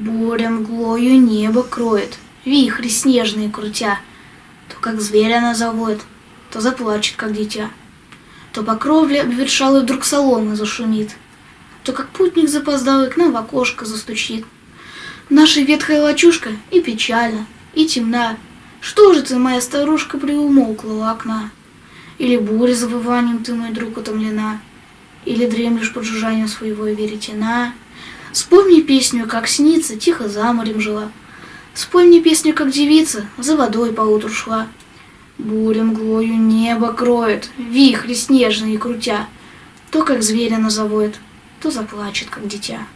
Буря мглою небо кроет, вихри снежные крутя. То как зверя она завоет, то заплачет, как дитя. То по кровле обветшалой вдруг солома зашумит, то как путник запоздалый к нам в окошко застучит. Наша ветхая лачушка и печальна, и темна. Что же ты, моя старушка, приумолкла у окна? Или буря завыванием ты, мой друг, утомлена? Или дремлешь под жужжанием своего веретена? Спой мне песню, как снится, тихо за морем жила. Спой мне песню, как девица за водой поутру шла. Буря мглою небо кроет, вихри снежные крутя. То, как зверя она завоет, то заплачет, как дитя.